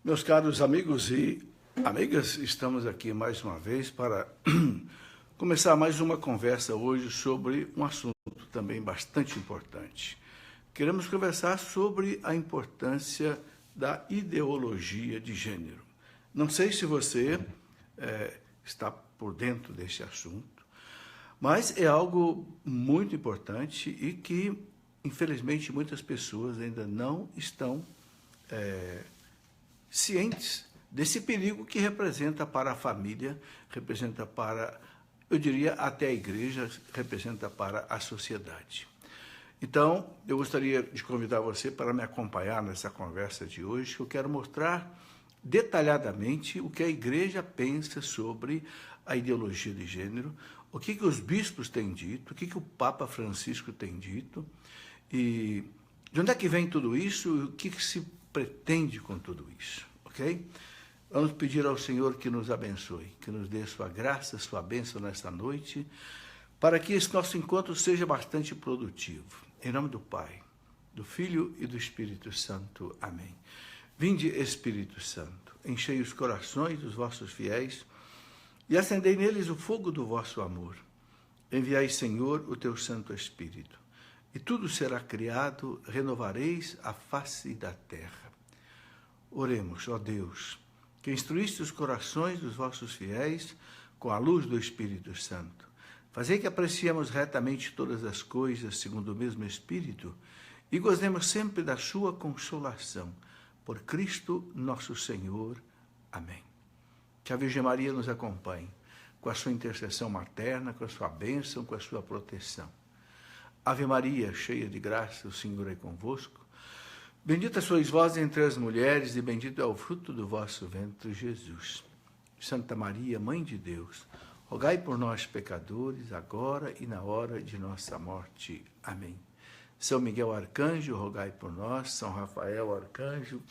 Meus caros amigos e amigas, estamos aqui mais uma vez para começar mais uma conversa hoje sobre um assunto também bastante importante. Queremos conversar sobre a importância da ideologia de gênero. Não sei se você está por dentro desse assunto, mas é algo muito importante e que, infelizmente, muitas pessoas ainda não estão cientes desse perigo que representa para a família, representa para, eu diria, até a igreja, representa para a sociedade. Então, eu gostaria de convidar você para me acompanhar nessa conversa de hoje, que eu quero mostrar detalhadamente o que a igreja pensa sobre a ideologia de gênero, o que os bispos têm dito, o que o Papa Francisco tem dito, e de onde é que vem tudo isso e o que se pretende com tudo isso, ok? Vamos pedir ao Senhor que nos abençoe, que nos dê sua graça, sua bênção nesta noite, para que esse nosso encontro seja bastante produtivo. Em nome do Pai, do Filho e do Espírito Santo. Amém. Vinde, Espírito Santo, enchei os corações dos vossos fiéis e acendei neles o fogo do vosso amor. Enviai, Senhor, o teu Santo Espírito, e tudo será criado, renovareis a face da terra. Oremos, ó Deus, que instruíste os corações dos vossos fiéis com a luz do Espírito Santo. Fazei que apreciemos retamente todas as coisas segundo o mesmo Espírito e gozemos sempre da sua consolação. Por Cristo nosso Senhor. Amém. Que a Virgem Maria nos acompanhe com a sua intercessão materna, com a sua bênção, com a sua proteção. Ave Maria, cheia de graça, o Senhor é convosco. Bendita sois vós entre as mulheres, e bendito é o fruto do vosso ventre, Jesus. Santa Maria, Mãe de Deus, rogai por nós, pecadores, agora e na hora de nossa morte. Amém. São Miguel Arcanjo, rogai por nós. São Rafael Arcanjo,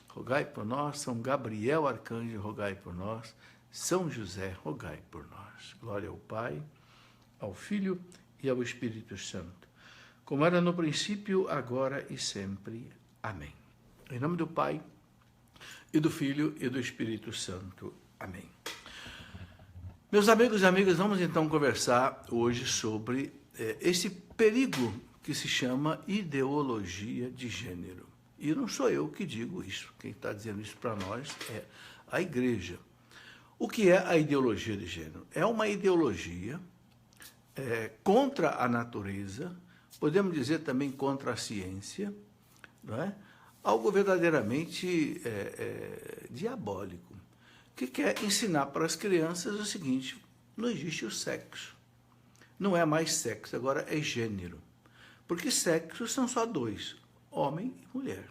rogai por nós. São Gabriel Arcanjo, rogai por nós. São José, rogai por nós. Glória ao Pai, ao Filho e ao Espírito Santo, como era no princípio, agora e sempre. Amém. Em nome do Pai, e do Filho, e do Espírito Santo. Amém. Meus amigos e amigas, vamos então conversar hoje sobre esse perigo que se chama ideologia de gênero. E não sou eu que digo isso. Quem está dizendo isso para nós é a igreja. O que é a ideologia de gênero? É uma ideologia contra a natureza, podemos dizer também contra a ciência, não é? Algo verdadeiramente diabólico, que quer ensinar para as crianças o seguinte: não existe o sexo, não é mais sexo, agora é gênero, porque sexo são só dois, homem e mulher,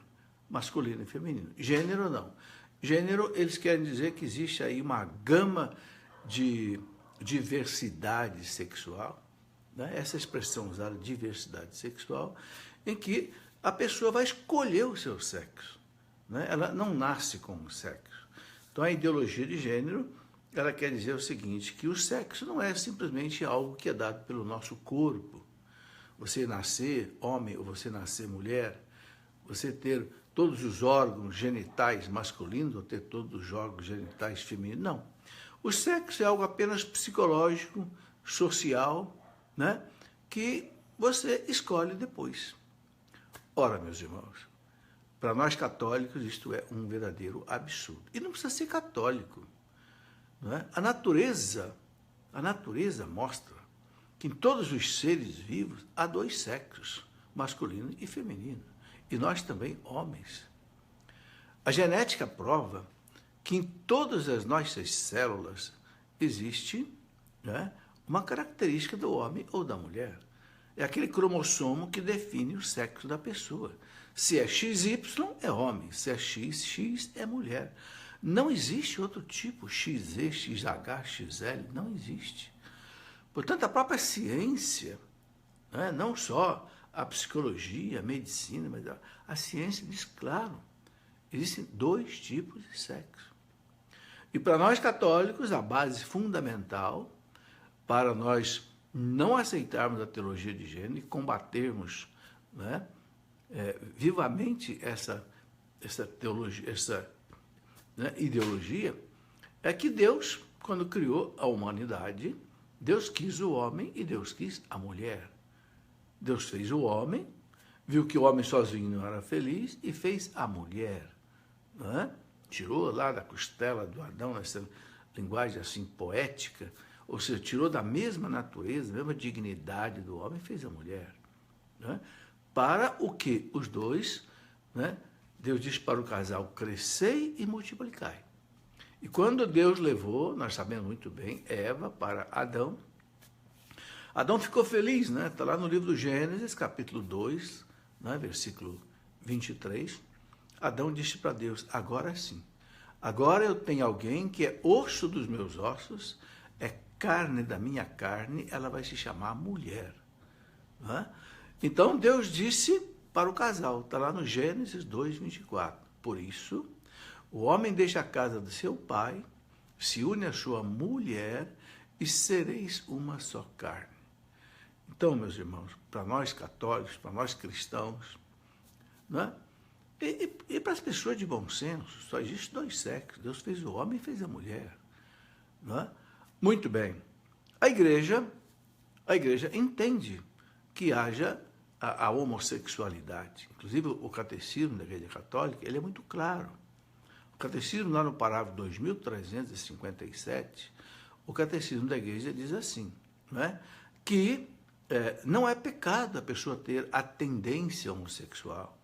masculino e feminino. Gênero não. Gênero, eles querem dizer que existe aí uma gama de diversidade sexual, né? Essa expressão usada, diversidade sexual, em que a pessoa vai escolher o seu sexo, né? Ela não nasce com o sexo. Então, a ideologia de gênero, ela quer dizer o seguinte, que o sexo não é simplesmente algo que é dado pelo nosso corpo. Você nascer homem ou você nascer mulher, você ter todos os órgãos genitais masculinos ou ter todos os órgãos genitais femininos, não. O sexo é algo apenas psicológico, social, né? Que você escolhe depois. Ora, meus irmãos, para nós católicos isto é um verdadeiro absurdo. E não precisa ser católico, não é? A natureza mostra que em todos os seres vivos há dois sexos, masculino e feminino. E nós também, homens. A genética prova que em todas as nossas células existe, né, uma característica do homem ou da mulher. É aquele cromossomo que define o sexo da pessoa. Se é XY, é homem. Se é XX, é mulher. Não existe outro tipo, XZ, XH, XL, não existe. Portanto, a própria ciência, né, não só a psicologia, a medicina, mas a ciência diz claro, existem dois tipos de sexo. E para nós católicos, a base fundamental para nós não aceitarmos a teologia de gênero e combatermos, né, vivamente essa teologia, né, ideologia, é que Deus, quando criou a humanidade, Deus quis o homem e Deus quis a mulher. Deus fez o homem, viu que o homem sozinho não era feliz e fez a mulher. Não é? Tirou lá da costela do Adão, nessa linguagem assim poética, ou seja, tirou da mesma natureza, da mesma dignidade do homem e fez a mulher. Não é? Para o que os dois, né? Deus disse para o casal, crescei e multiplicai. E quando Deus levou, nós sabemos muito bem, Eva para Adão, Adão ficou feliz, né? Está lá no livro do Gênesis, capítulo 2, né? Versículo 23. Adão disse para Deus, agora sim, agora eu tenho alguém que é osso dos meus ossos, é carne da minha carne, ela vai se chamar mulher. Não é? Então Deus disse para o casal, está lá no Gênesis 2, 24. Por isso, o homem deixa a casa do seu pai, se une à sua mulher e sereis uma só carne. Então, meus irmãos, para nós católicos, para nós cristãos, não é? E para as pessoas de bom senso, só existe dois sexos. Deus fez o homem e fez a mulher. Não é? Muito bem. A igreja entende que haja a homossexualidade. Inclusive, o catecismo da Igreja Católica, ele é muito claro. O catecismo, lá no parágrafo 2357, o catecismo da igreja diz assim, não é? Que não é pecado a pessoa ter a tendência homossexual.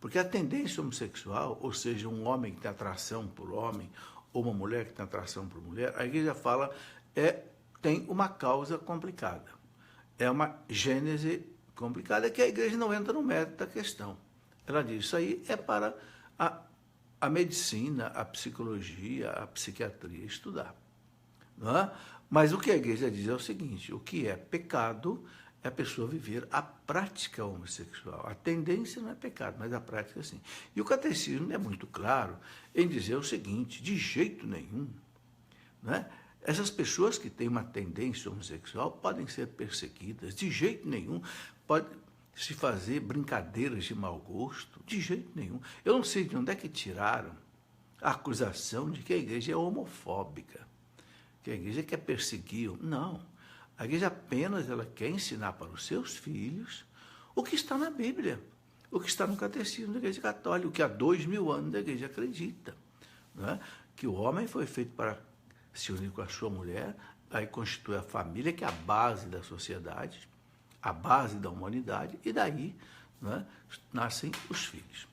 Porque a tendência homossexual, ou seja, um homem que tem atração por homem, ou uma mulher que tem atração por mulher, a igreja fala, tem uma causa complicada. É uma gênese complicada que a igreja não entra no mérito da questão. Ela diz, isso aí é para a medicina, a psicologia, a psiquiatria estudar. Não é? Mas o que a igreja diz é o seguinte, o que é pecado é a pessoa viver a prática homossexual. A tendência não é pecado, mas a prática sim. E o catecismo é muito claro em dizer o seguinte, de jeito nenhum, né? Essas pessoas que têm uma tendência homossexual podem ser perseguidas, de jeito nenhum, pode se fazer brincadeiras de mau gosto, de jeito nenhum. Eu não sei de onde é que tiraram a acusação de que a igreja é homofóbica, que a igreja quer perseguir. Não. A igreja apenas ela quer ensinar para os seus filhos o que está na Bíblia, o que está no catecismo da Igreja Católica, o que há 2000 anos a igreja acredita. Não é? Que o homem foi feito para se unir com a sua mulher, aí constitui a família, que é a base da sociedade, a base da humanidade, e daí, né, nascem os filhos.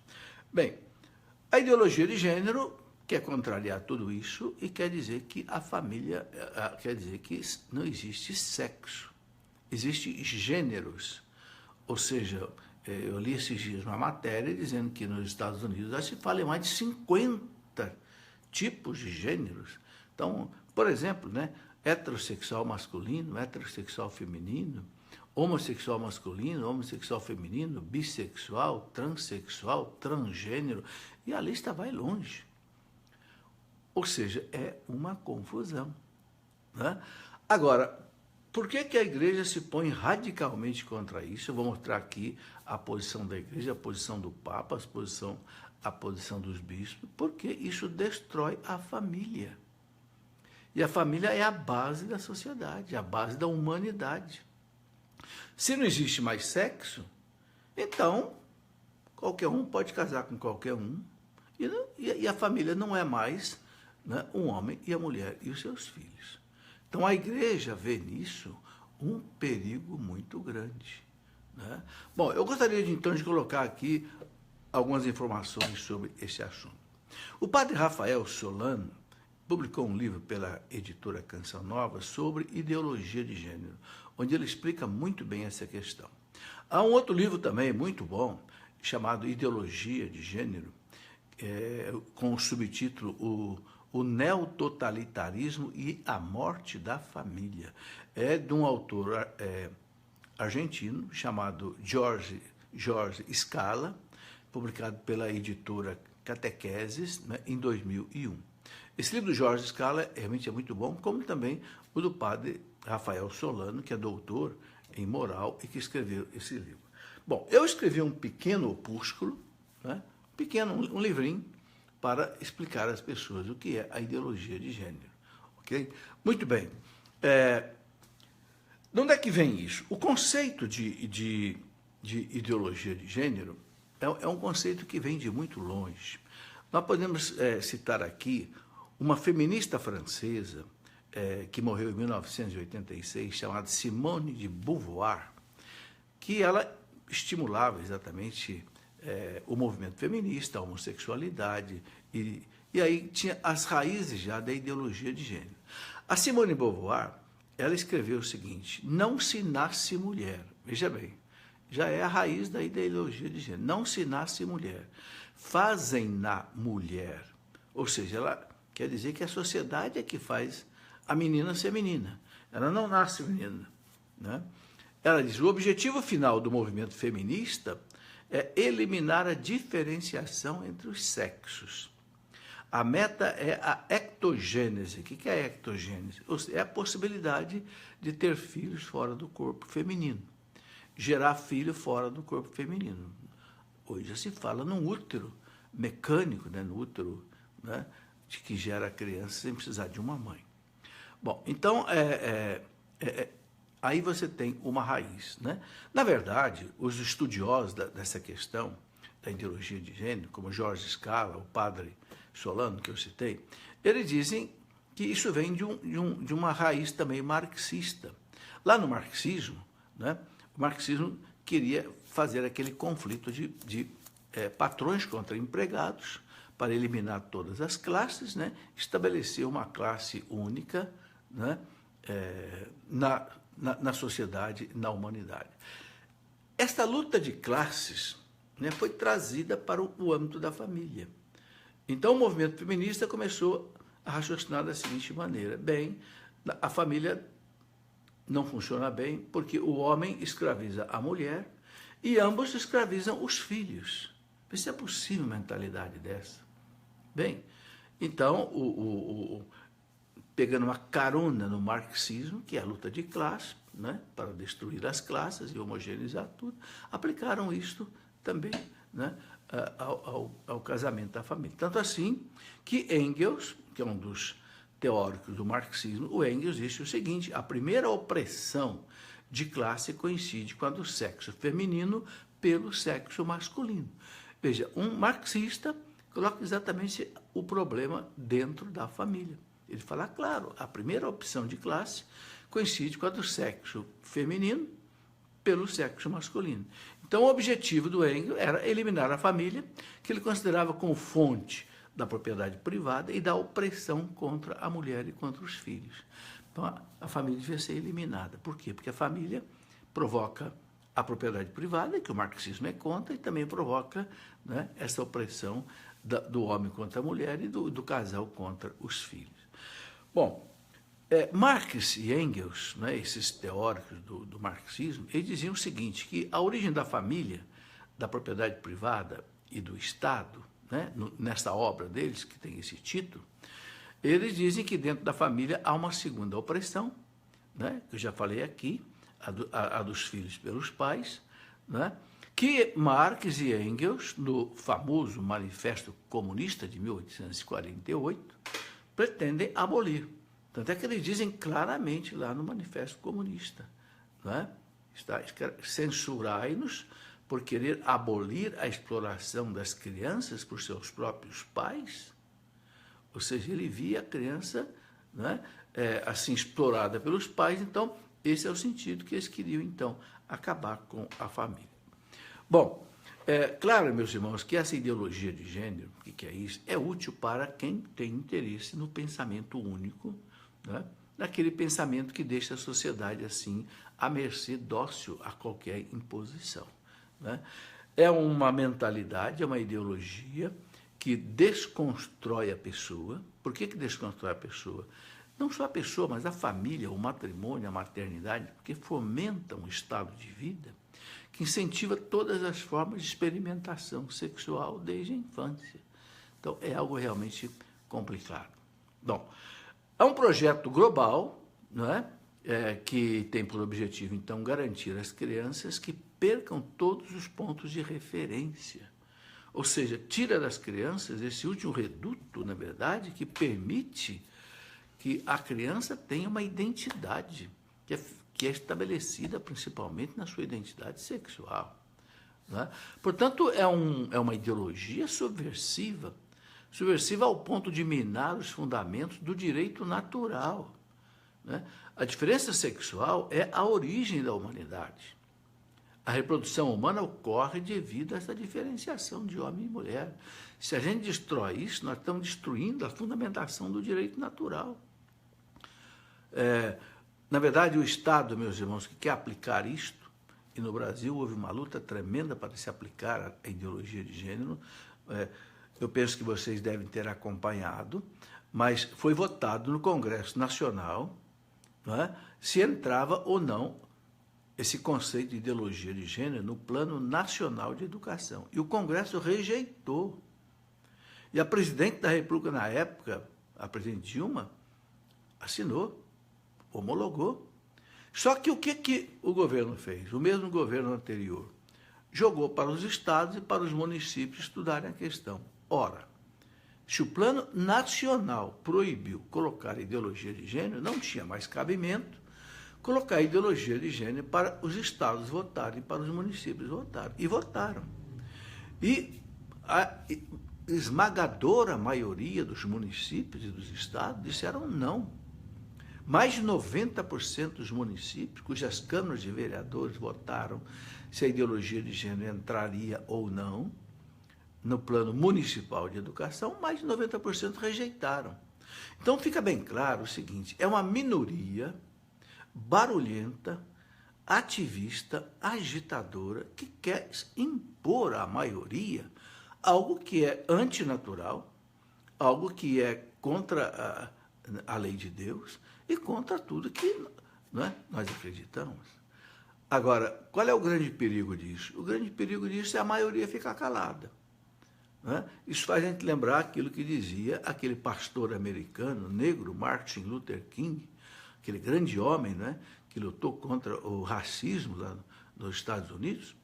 Bem, a ideologia de gênero quer contrariar tudo isso e quer dizer que a família, quer dizer que não existe sexo, existem gêneros. Ou seja, eu li esses dias uma matéria dizendo que nos Estados Unidos já se fala em mais de 50 tipos de gêneros. Então, por exemplo, né, heterossexual masculino, heterossexual feminino, homossexual masculino, homossexual feminino, bissexual, transexual, transgênero, e a lista vai longe. Ou seja, é uma confusão. Né? Agora, por que a igreja se põe radicalmente contra isso? Eu vou mostrar aqui a posição da igreja, a posição do Papa, a posição dos bispos, porque isso destrói a família. E a família é a base da sociedade, a base da humanidade. Se não existe mais sexo, então qualquer um pode casar com qualquer um, e a família não é mais, né, um homem e a mulher e os seus filhos. Então a igreja vê nisso um perigo muito grande. Né? Bom, eu gostaria então de colocar aqui algumas informações sobre esse assunto. O padre Rafael Solano publicou um livro pela editora Canção Nova sobre ideologia de gênero, onde ele explica muito bem essa questão. Há um outro livro também muito bom, chamado Ideologia de Gênero, com o subtítulo O Neototalitarismo e a Morte da Família. É de um autor argentino chamado Jorge Scala, publicado pela editora Catequeses, né, em 2001. Esse livro do Jorge Scala realmente é muito bom, como também o do padre Rafael Solano, que é doutor em moral e que escreveu esse livro. Bom, eu escrevi um pequeno opúsculo, né, um livrinho, para explicar às pessoas o que é a ideologia de gênero. Ok? Muito bem. De onde é que vem isso? O conceito de ideologia de gênero é um conceito que vem de muito longe. Nós podemos citar aqui uma feminista francesa que morreu em 1986, chamada Simone de Beauvoir, que ela estimulava exatamente o movimento feminista, a homossexualidade, e aí tinha as raízes já da ideologia de gênero. A Simone de Beauvoir, ela escreveu o seguinte: não se nasce mulher. Veja bem, já é a raiz da ideologia de gênero. Não se nasce mulher. Fazem-na mulher. Ou seja, ela quer dizer que a sociedade é que faz a menina ser menina. Ela não nasce menina, né? Ela diz: o objetivo final do movimento feminista é eliminar a diferenciação entre os sexos. A meta é a ectogênese. O que é a ectogênese? É a possibilidade de ter filhos fora do corpo feminino, gerar filho fora do corpo feminino. Hoje já se fala num útero mecânico, né? No útero, né? De que gera a criança sem precisar de uma mãe. Bom, então, aí você tem uma raiz, né? Na verdade, os estudiosos dessa questão da ideologia de gênero, como Jorge Scala, o padre Solano, que eu citei, eles dizem que isso vem de uma raiz também marxista. Lá no marxismo, né, o marxismo queria fazer aquele conflito de patrões contra empregados para eliminar todas as classes, né, estabelecer uma classe única, né, na sociedade, na humanidade. Esta luta de classes, né, foi trazida para o âmbito da família. Então, o movimento feminista começou a raciocinar da seguinte maneira: bem, a família não funciona bem porque o homem escraviza a mulher e ambos escravizam os filhos. Vê se é possível uma mentalidade dessa. Bem, então, pegando uma carona no marxismo, que é a luta de classe, né, para destruir as classes e homogeneizar tudo, aplicaram isto também, né, ao casamento da família. Tanto assim que Engels, que é um dos teóricos do marxismo, o Engels disse o seguinte: a primeira opressão de classe coincide com a do sexo feminino pelo sexo masculino. Veja, um marxista coloca exatamente o problema dentro da família. Ele fala, claro, a primeira opção de classe coincide com a do sexo feminino pelo sexo masculino. Então, o objetivo do Engels era eliminar a família, que ele considerava como fonte da propriedade privada e da opressão contra a mulher e contra os filhos. Então, a família devia ser eliminada. Por quê? Porque a família provoca a propriedade privada, que o marxismo é contra, e também provoca, né, essa opressão do homem contra a mulher e do casal contra os filhos. Bom, Marx e Engels, né, esses teóricos do marxismo, eles diziam o seguinte, que a origem da família, da propriedade privada e do Estado, né, nessa obra deles, que tem esse título, eles dizem que dentro da família há uma segunda opressão, né, que eu já falei aqui, a dos filhos pelos pais, né, que Marx e Engels, no famoso Manifesto Comunista de 1848, pretendem abolir. Tanto é que eles dizem claramente lá no Manifesto Comunista, não é? Censurai-nos por querer abolir a exploração das crianças por seus próprios pais. Ou seja, ele via a criança, não é, assim explorada pelos pais. Então, esse é o sentido que eles queriam, então, acabar com a família. Bom, claro, meus irmãos, que essa ideologia de gênero, o que é isso? É útil para quem tem interesse no pensamento único, né? Naquele pensamento que deixa a sociedade assim à mercê, dócil a qualquer imposição, né? É uma mentalidade, é uma ideologia que desconstrói a pessoa. Por que desconstrói a pessoa? Não só a pessoa, mas a família, o matrimônio, a maternidade, porque fomenta um estado de vida que incentiva todas as formas de experimentação sexual desde a infância. Então, é algo realmente complicado. Bom, há um projeto global, não é? Que tem por objetivo, então, garantir às crianças que percam todos os pontos de referência. Ou seja, tira das crianças esse último reduto, na verdade, que permite que a criança tenha uma identidade que é estabelecida principalmente na sua identidade sexual. Né? Portanto, é uma ideologia subversiva ao ponto de minar os fundamentos do direito natural. Né? A diferença sexual é a origem da humanidade. A reprodução humana ocorre devido a essa diferenciação de homem e mulher. Se a gente destrói isso, nós estamos destruindo a fundamentação do direito natural. Na verdade, o Estado, meus irmãos, que quer aplicar isto, e no Brasil houve uma luta tremenda para se aplicar a ideologia de gênero, eu penso que vocês devem ter acompanhado, mas foi votado no Congresso Nacional, não é, se entrava ou não esse conceito de ideologia de gênero no Plano Nacional de Educação. E o Congresso rejeitou. E a presidente da República, na época, a presidente Dilma, assinou, homologou. Só que o que o governo fez? O mesmo governo anterior jogou para os estados e para os municípios estudarem a questão. Ora, se o Plano Nacional proibiu colocar ideologia de gênero, não tinha mais cabimento colocar ideologia de gênero para os estados votarem, para os municípios votarem. E votaram. E a esmagadora maioria dos municípios e dos estados disseram não. Mais de 90% dos municípios, cujas câmaras de vereadores votaram se a ideologia de gênero entraria ou não no plano municipal de educação, mais de 90% rejeitaram. Então fica bem claro o seguinte, é uma minoria barulhenta, ativista, agitadora, que quer impor à maioria algo que é antinatural, algo que é contra a lei de Deus e contra tudo que nós acreditamos. Agora, qual é o grande perigo disso? O grande perigo disso é a maioria ficar calada. Né? Isso faz a gente lembrar aquilo que dizia aquele pastor americano, negro, Martin Luther King, aquele grande homem, né, que lutou contra o racismo lá nos Estados Unidos.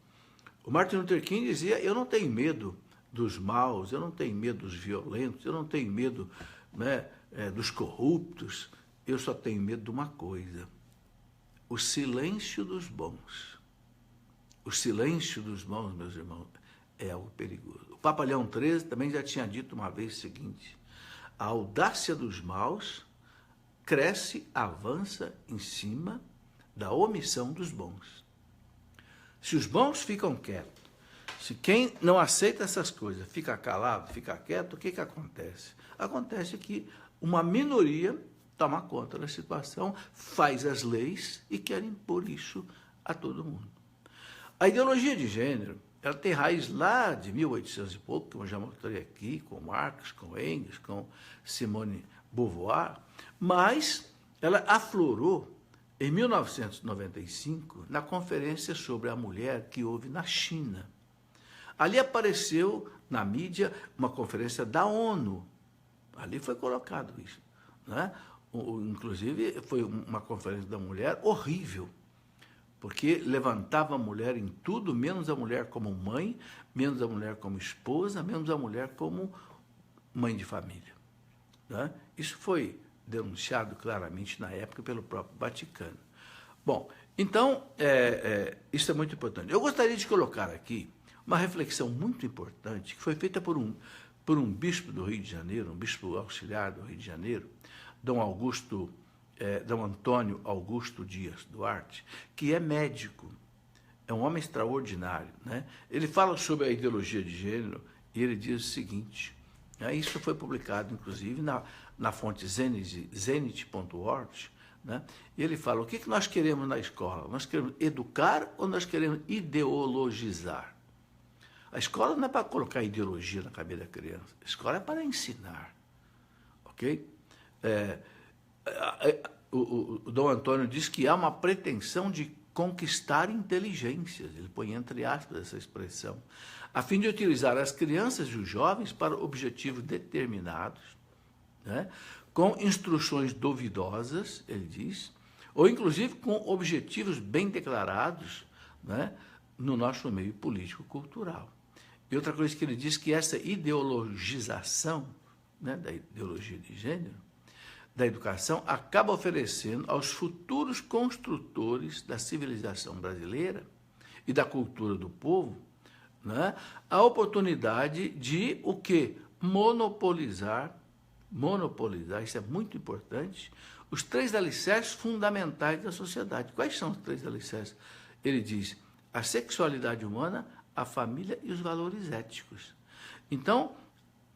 O Martin Luther King dizia, eu não tenho medo dos maus, eu não tenho medo dos violentos, eu não tenho medo, né, dos corruptos, eu só tenho medo de uma coisa, o silêncio dos bons. O silêncio dos bons, meus irmãos, é algo perigoso. O Papa Leão XIII também já tinha dito uma vez o seguinte, a audácia dos maus cresce, avança em cima da omissão dos bons. Se os bons ficam quietos, se quem não aceita essas coisas fica calado, fica quieto, o que acontece? Acontece que uma minoria toma conta da situação, faz as leis e quer impor isso a todo mundo. A ideologia de gênero, ela tem raiz lá de 1800 e pouco, como eu já mostrei aqui, com Marx, com Engels, com Simone Beauvoir, mas ela aflorou em 1995 na conferência sobre a mulher que houve na China. Ali apareceu na mídia uma conferência da ONU. Ali foi colocado isso. Né? Inclusive, foi uma conferência da mulher horrível, porque levantava a mulher em tudo, menos a mulher como mãe, menos a mulher como esposa, menos a mulher como mãe de família. Né? Isso foi denunciado claramente na época pelo próprio Vaticano. Bom, então, isso é muito importante. Eu gostaria de colocar aqui uma reflexão muito importante que foi feita por um bispo do Rio de Janeiro, um bispo auxiliar do Rio de Janeiro, Dom Antônio Augusto Dias Duarte, que é médico, é um homem extraordinário. Né? Ele fala sobre a ideologia de gênero e ele diz o seguinte, isso foi publicado, inclusive, na fonte zenit.org, né? E ele fala, o que nós queremos na escola? Nós queremos educar ou nós queremos ideologizar? A escola não é para colocar ideologia na cabeça da criança, a escola é para ensinar, ok? O Dom Antônio diz que há uma pretensão de conquistar inteligências, ele põe entre aspas essa expressão, a fim de utilizar as crianças e os jovens para objetivos determinados, né? Com instruções duvidosas, ele diz, ou inclusive com objetivos bem declarados, né? No nosso meio político-cultural. E outra coisa que ele diz que essa ideologização, né, da ideologia de gênero, da educação, acaba oferecendo aos futuros construtores da civilização brasileira e da cultura do povo, né, a oportunidade de o quê? Monopolizar, isso é muito importante, os 3 alicerces fundamentais da sociedade. Quais são os 3 alicerces? Ele diz, a sexualidade humana, a família e os valores éticos. Então,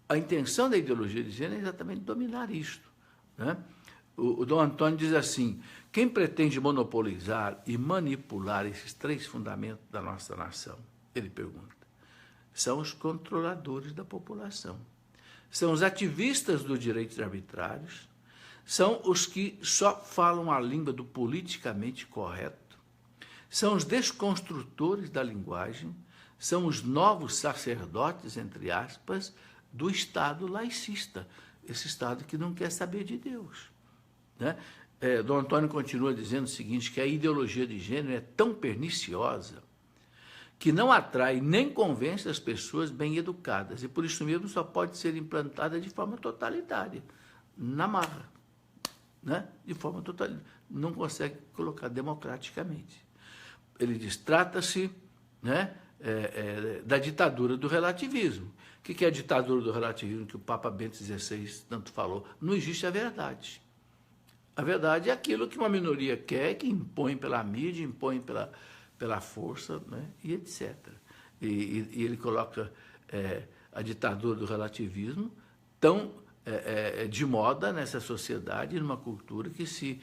a intenção da ideologia de gênero é exatamente dominar isto, né? O Dom Antônio diz assim, quem pretende monopolizar e manipular esses 3 fundamentos da nossa nação? Ele pergunta. São os controladores da população. São os ativistas dos direitos arbitrários, são os que só falam a língua do politicamente correto, são os desconstrutores da linguagem, são os novos sacerdotes, entre aspas, do Estado laicista, esse Estado que não quer saber de Deus, né? Dom Antônio continua dizendo o seguinte, que a ideologia de gênero é tão perniciosa que não atrai nem convence as pessoas bem educadas, e por isso mesmo só pode ser implantada de forma totalitária, na marra, né? De forma totalitária, não consegue colocar democraticamente. Ele diz, trata-se, né, da ditadura do relativismo. O que é a ditadura do relativismo que o Papa Bento XVI tanto falou? Não existe a verdade. A verdade é aquilo que uma minoria quer, que impõe pela mídia, impõe pela força, né, e etc. E ele coloca a ditadura do relativismo tão de moda nessa sociedade, numa cultura que se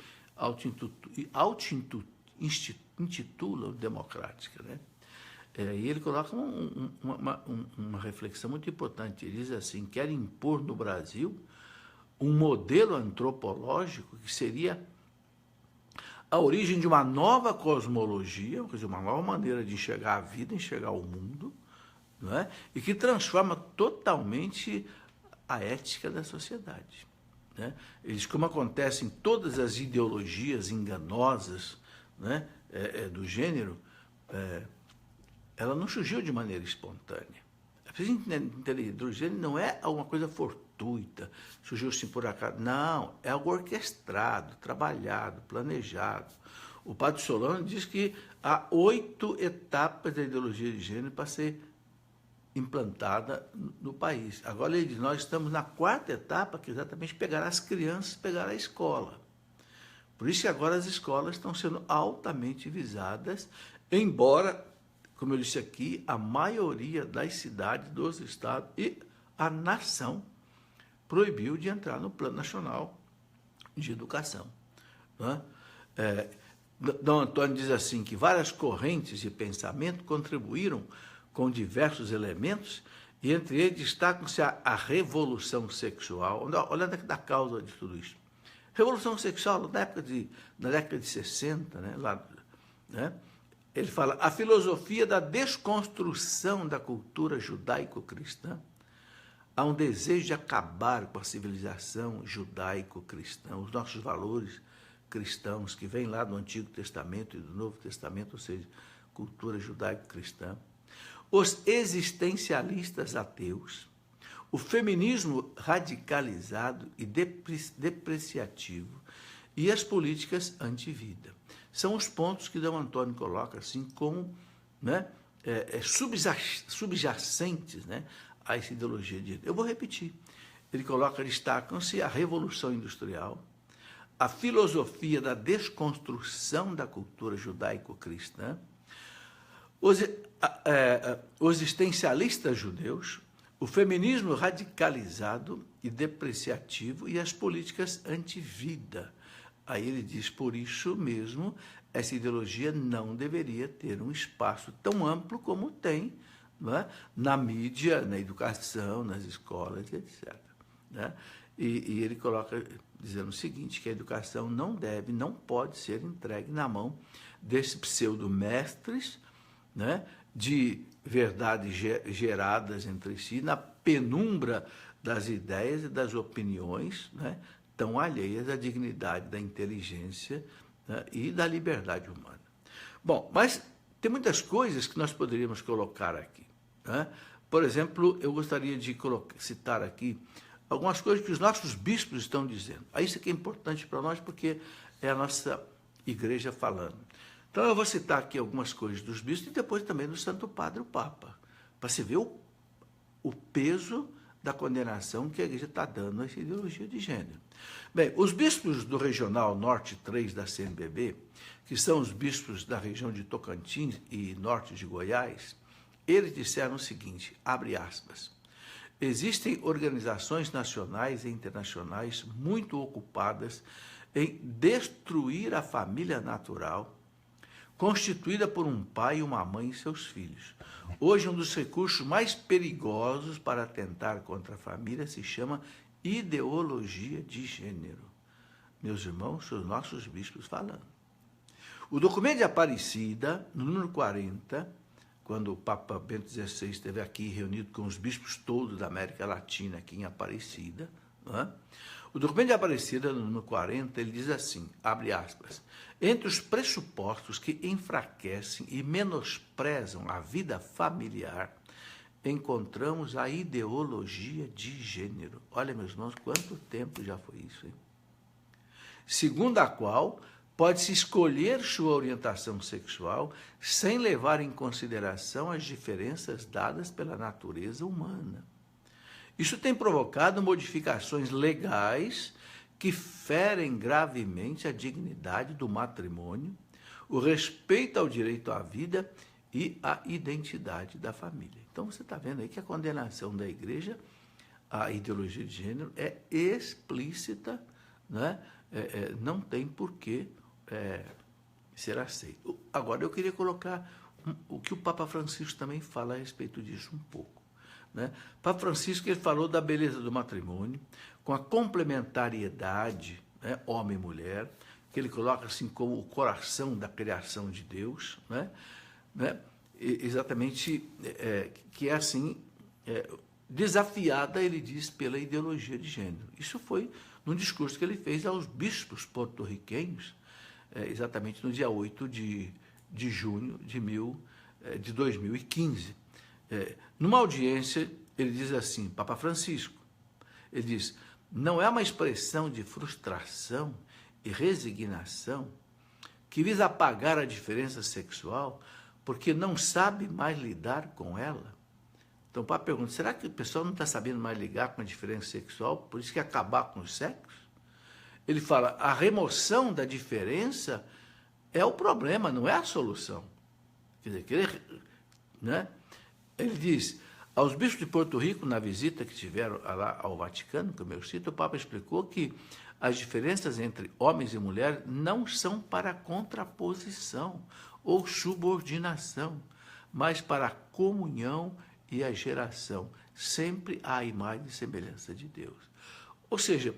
intitula democrática, né? E ele coloca uma reflexão muito importante. Ele diz assim, quer impor no Brasil um modelo antropológico que seria a origem de uma nova cosmologia, quer dizer, uma nova maneira de enxergar a vida, enxergar o mundo, não é? E que transforma totalmente a ética da sociedade, né? Eles, como acontece em todas as ideologias enganosas, né, do gênero, ela não surgiu de maneira espontânea. A inteligência do gênero não é alguma coisa fortuita, surgiu assim por acaso. Não, é algo orquestrado, trabalhado, planejado. O padre Solano diz que há 8 etapas da ideologia de gênero para ser implantada no país. Agora ele diz, nós estamos na 4ª etapa, que é exatamente pegar as crianças, pegar a escola. Por isso que agora as escolas estão sendo altamente visadas, embora, como eu disse aqui, a maioria das cidades dos estados e a nação proibiu de entrar no Plano Nacional de Educação, né? Dom Antônio diz assim, que várias correntes de pensamento contribuíram com diversos elementos, e entre eles destacam-se a revolução sexual. Olha da causa de tudo isso. Revolução sexual, na década de 60, né, lá, né, ele fala, a filosofia da desconstrução da cultura judaico-cristã, há um desejo de acabar com a civilização judaico-cristã, os nossos valores cristãos, que vêm lá do Antigo Testamento e do Novo Testamento, ou seja, cultura judaico-cristã, os existencialistas ateus, o feminismo radicalizado e depreciativo e as políticas anti-vida. São os pontos que Dom Antônio coloca assim como, né, subjacentes, né, a essa ideologia de... Eu vou repetir. Ele coloca, destacam-se a Revolução Industrial, a filosofia da desconstrução da cultura judaico-cristã, os existencialistas judeus, o feminismo radicalizado e depreciativo e as políticas anti-vida. Aí ele diz, por isso mesmo, essa ideologia não deveria ter um espaço tão amplo como tem, não é? Na mídia, na educação, nas escolas, etc. Né? E ele coloca, dizendo o seguinte, que a educação não pode ser entregue na mão desses pseudo-mestres, né, de verdades geradas entre si, na penumbra das ideias e das opiniões, né, tão alheias à dignidade da inteligência, né, e da liberdade humana. Bom, mas tem muitas coisas que nós poderíamos colocar aqui, né? Por exemplo, eu gostaria de citar aqui algumas coisas que os nossos bispos estão dizendo. Isso aqui é importante para nós porque é a nossa igreja falando. Então eu vou citar aqui algumas coisas dos bispos e depois também do Santo Padre, o Papa, para se ver o peso da condenação que a igreja está dando a essa ideologia de gênero. Bem, os bispos do Regional Norte 3 da CNBB, que são os bispos da região de Tocantins e norte de Goiás, eles disseram o seguinte, abre aspas, existem organizações nacionais e internacionais muito ocupadas em destruir a família natural, constituída por um pai, uma mãe e seus filhos. Hoje, um dos recursos mais perigosos para atentar contra a família se chama ideologia de gênero. Meus irmãos, são os nossos bispos falando. O documento de Aparecida, no número 40, quando o Papa Bento XVI esteve aqui reunido com os bispos todos da América Latina, aqui em Aparecida, o documento de Aparecida, no número 40, ele diz assim, abre aspas, entre os pressupostos que enfraquecem e menosprezam a vida familiar, encontramos a ideologia de gênero. Olha, meus irmãos, quanto tempo já foi isso, hein? Segundo a qual pode-se escolher sua orientação sexual sem levar em consideração as diferenças dadas pela natureza humana. Isso tem provocado modificações legais que ferem gravemente a dignidade do matrimônio, o respeito ao direito à vida e à identidade da família. Então, você está vendo aí que a condenação da igreja à ideologia de gênero é explícita, né? Não tem por que ser aceito. Agora, eu queria colocar o que o Papa Francisco também fala a respeito disso um pouco. Né? Papa Francisco ele falou da beleza do matrimônio, com a complementariedade, né, homem e mulher, que ele coloca assim como o coração da criação de Deus, né? Exatamente, que é assim, desafiada, ele diz, pela ideologia de gênero. Isso foi num discurso que ele fez aos bispos porto-riquenhos, exatamente no dia 8 de junho de 2015. Numa audiência, ele diz assim, Papa Francisco, ele diz, não é uma expressão de frustração e resignação que visa apagar a diferença sexual porque não sabe mais lidar com ela? Então o Papa pergunta, será que o pessoal não está sabendo mais lidar com a diferença sexual, por isso que acabar com o sexo? Ele fala, a remoção da diferença é o problema, não é a solução. Quer dizer, né? Ele diz, aos bispos de Porto Rico, na visita que tiveram lá ao Vaticano, como eu cito, o Papa explicou que as diferenças entre homens e mulheres não são para contraposição ou subordinação, mas para a comunhão e a geração, sempre à imagem e semelhança de Deus. Ou seja,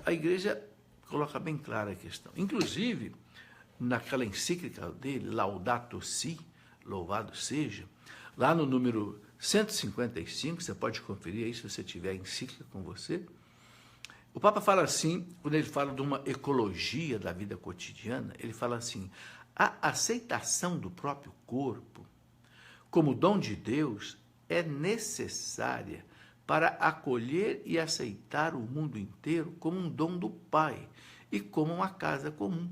a igreja coloca bem clara a questão. Inclusive, naquela encíclica dele, Laudato Si, louvado seja, lá no número 155, você pode conferir aí se você tiver a encíclica com você, o Papa fala assim, quando ele fala de uma ecologia da vida cotidiana, ele fala assim, a aceitação do próprio corpo como dom de Deus é necessária para acolher e aceitar o mundo inteiro como um dom do Pai e como uma casa comum.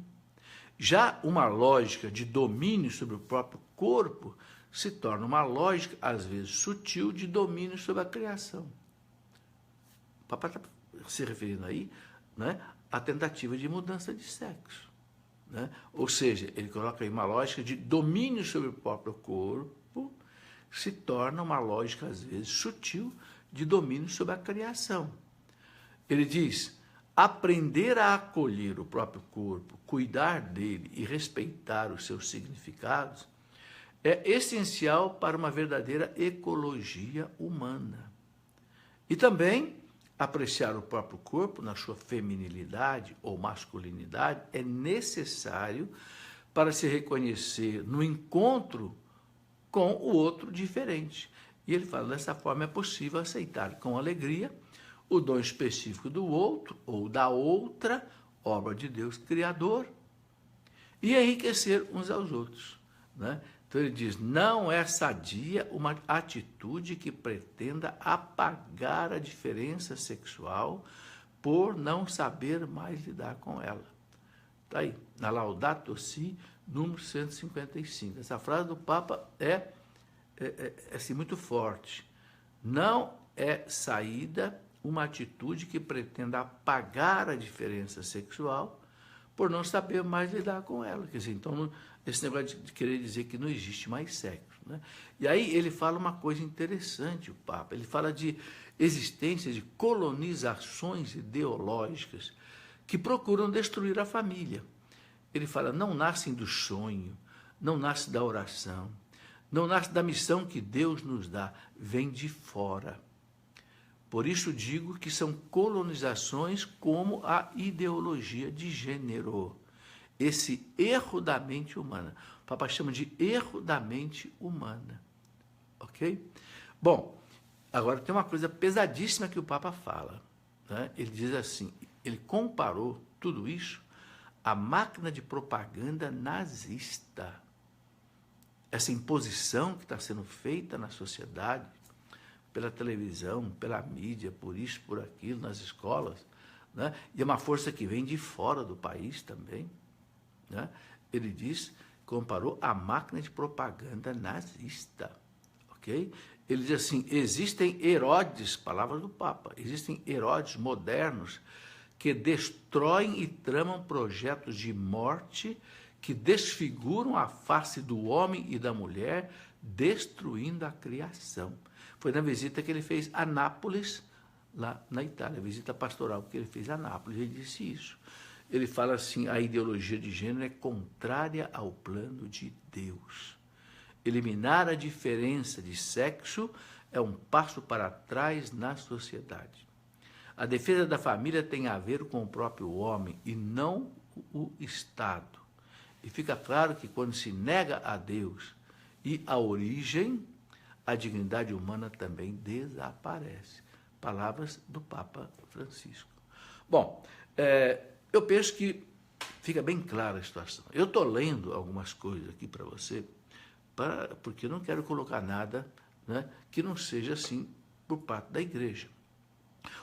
Já uma lógica de domínio sobre o próprio corpo se torna uma lógica, às vezes sutil, de domínio sobre a criação. O Papa está se referindo aí, né, à tentativa de mudança de sexo. Né? Ou seja, ele coloca aí uma lógica de domínio sobre o próprio corpo, se torna uma lógica, às vezes, sutil, de domínio sobre a criação. Ele diz, aprender a acolher o próprio corpo, cuidar dele e respeitar os seus significados é essencial para uma verdadeira ecologia humana. E também apreciar o próprio corpo na sua feminilidade ou masculinidade é necessário para se reconhecer no encontro com o outro diferente. E ele fala, dessa forma é possível aceitar com alegria o dom específico do outro ou da outra obra de Deus Criador e enriquecer uns aos outros, né? Então ele diz, não é sadia uma atitude que pretenda apagar a diferença sexual por não saber mais lidar com ela. Está aí, na Laudato Si, número 155. Essa frase do Papa é assim, muito forte. Não é saída uma atitude que pretenda apagar a diferença sexual por não saber mais lidar com ela. Quer dizer, então, esse negócio de querer dizer que não existe mais sexo, né? E aí ele fala uma coisa interessante, o Papa. Ele fala de existência de colonizações ideológicas que procuram destruir a família. Ele fala, não nascem do sonho, não nasce da oração, não nasce da missão que Deus nos dá, vem de fora. Por isso digo que são colonizações como a ideologia de gênero. Esse erro da mente humana. O Papa chama de erro da mente humana. Ok? Bom, agora tem uma coisa pesadíssima que o Papa fala, né? Ele diz assim, ele comparou tudo isso à máquina de propaganda nazista. Essa imposição que está sendo feita na sociedade, pela televisão, pela mídia, por isso, por aquilo, nas escolas, né? E é uma força que vem de fora do país também, né? Ele diz, comparou a máquina de propaganda nazista, ok? Ele diz assim, existem Herodes, palavras do Papa, existem Herodes modernos que destroem e tramam projetos de morte que desfiguram a face do homem e da mulher, destruindo a criação. Foi na visita que ele fez a Nápoles, lá na Itália, a visita pastoral que ele fez a Nápoles, ele disse isso. Ele fala assim, a ideologia de gênero é contrária ao plano de Deus. Eliminar a diferença de sexo é um passo para trás na sociedade. A defesa da família tem a ver com o próprio homem e não o Estado. E fica claro que quando se nega a Deus e a origem, a dignidade humana também desaparece. Palavras do Papa Francisco. Bom, eu penso que fica bem clara a situação. Eu estou lendo algumas coisas aqui para você, porque eu não quero colocar nada, né, que não seja assim por parte da igreja.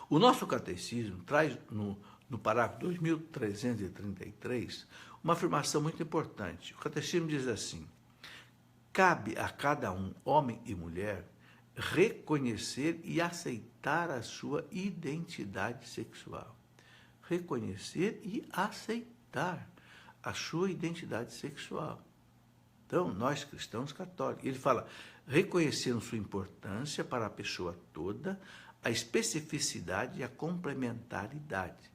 O nosso catecismo traz no parágrafo 2333 uma afirmação muito importante. O catecismo diz assim, cabe a cada um, homem e mulher, reconhecer e aceitar a sua identidade sexual. Reconhecer e aceitar a sua identidade sexual. Então, nós cristãos católicos, ele fala, reconhecendo sua importância para a pessoa toda, a especificidade e a complementaridade.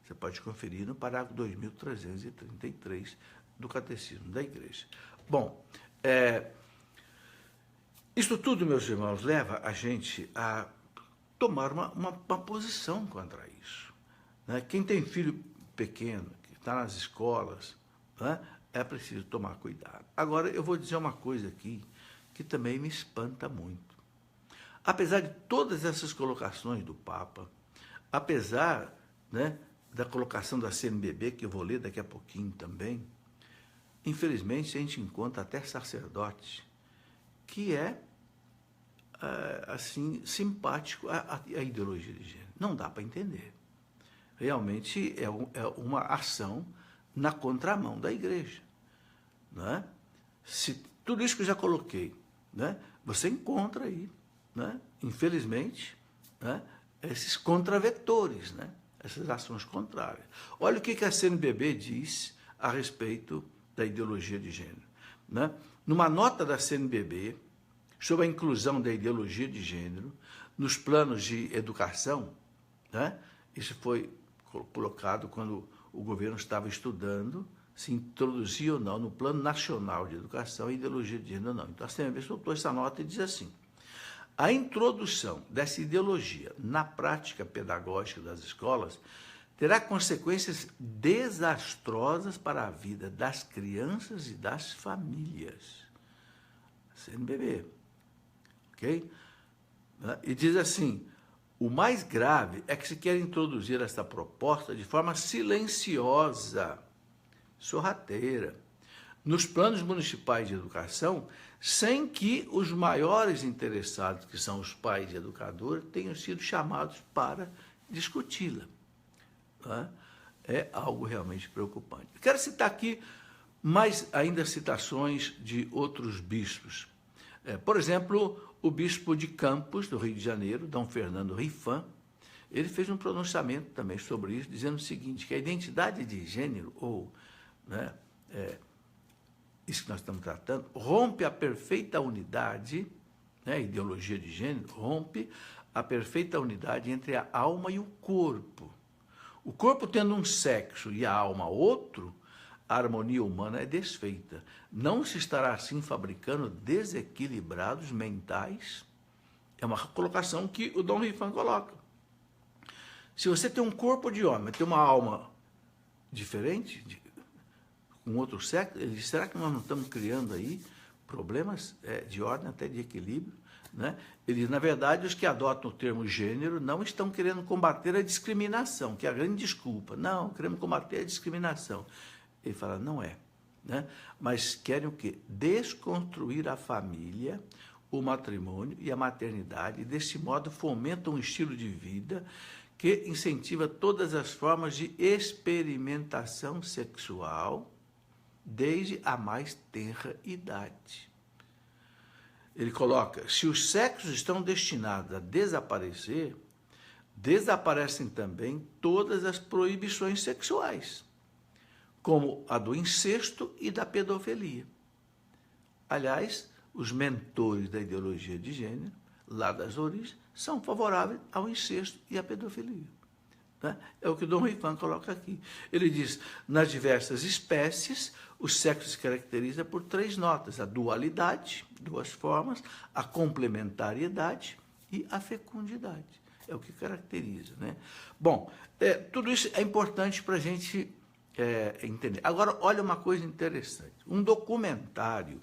Você pode conferir no parágrafo 2333 do Catecismo da Igreja. Bom, isso tudo, meus irmãos, leva a gente a tomar uma posição contra isso, né? Quem tem filho pequeno, que está nas escolas, né, é preciso tomar cuidado. Agora, eu vou dizer uma coisa aqui que também me espanta muito. Apesar de todas essas colocações do Papa, apesar, né, da colocação da CNBB, que eu vou ler daqui a pouquinho também, infelizmente a gente encontra até sacerdotes que assim, simpático à ideologia de gênero. Não dá para entender. Realmente é uma ação na contramão da igreja, né? Se tudo isso que eu já coloquei, né, você encontra aí, né, infelizmente, né, esses contravetores, né, essas ações contrárias. Olha o que a CNBB diz a respeito da ideologia de gênero, né? Numa nota da CNBB sobre a inclusão da ideologia de gênero nos planos de educação, né, isso foi colocado quando o governo estava estudando se introduzia ou não no Plano Nacional de Educação a ideologia de gênero ou não. Então a CNBB soltou essa nota e diz assim, a introdução dessa ideologia na prática pedagógica das escolas terá consequências desastrosas para a vida das crianças e das famílias. CNBB, ok? E diz assim, o mais grave é que se quer introduzir esta proposta de forma silenciosa, sorrateira, nos planos municipais de educação, sem que os maiores interessados, que são os pais e educadores, tenham sido chamados para discuti-la. Tá? É algo realmente preocupante. Quero citar aqui mais ainda citações de outros bispos. Por exemplo, o bispo de Campos, do Rio de Janeiro, Dom Fernando Rifan, ele fez um pronunciamento também sobre isso, dizendo o seguinte, que a identidade de gênero, ou isso que nós estamos tratando, rompe a perfeita unidade, a ideologia de gênero, rompe a perfeita unidade entre a alma e o corpo. O corpo tendo um sexo e a alma outro, a harmonia humana é desfeita. Não se estará assim fabricando desequilibrados mentais? É uma colocação que o Dom Rifan coloca. Se você tem um corpo de homem, tem uma alma diferente, com outro sexo, ele diz, será que nós não estamos criando aí problemas de ordem, até de equilíbrio? Né? Ele diz, na verdade, os que adotam o termo gênero não estão querendo combater a discriminação, que é a grande desculpa. Não, queremos combater a discriminação. Ele fala, não é. Né? Mas querem o quê? Desconstruir a família, o matrimônio e a maternidade, e desse modo fomentam um estilo de vida que incentiva todas as formas de experimentação sexual desde a mais tenra idade. Ele coloca, se os sexos estão destinados a desaparecer, desaparecem também todas as proibições sexuais, como a do incesto e da pedofilia. Aliás, os mentores da ideologia de gênero, lá das origens, são favoráveis ao incesto e à pedofilia. Né? É o que o Dom Rifan coloca aqui. Ele diz, nas diversas espécies, o sexo se caracteriza por 3 notas, a dualidade, 2 formas, a complementariedade e a fecundidade. É o que caracteriza. Né? Bom, tudo isso é importante para a gente entender. Agora, olha uma coisa interessante. Um documentário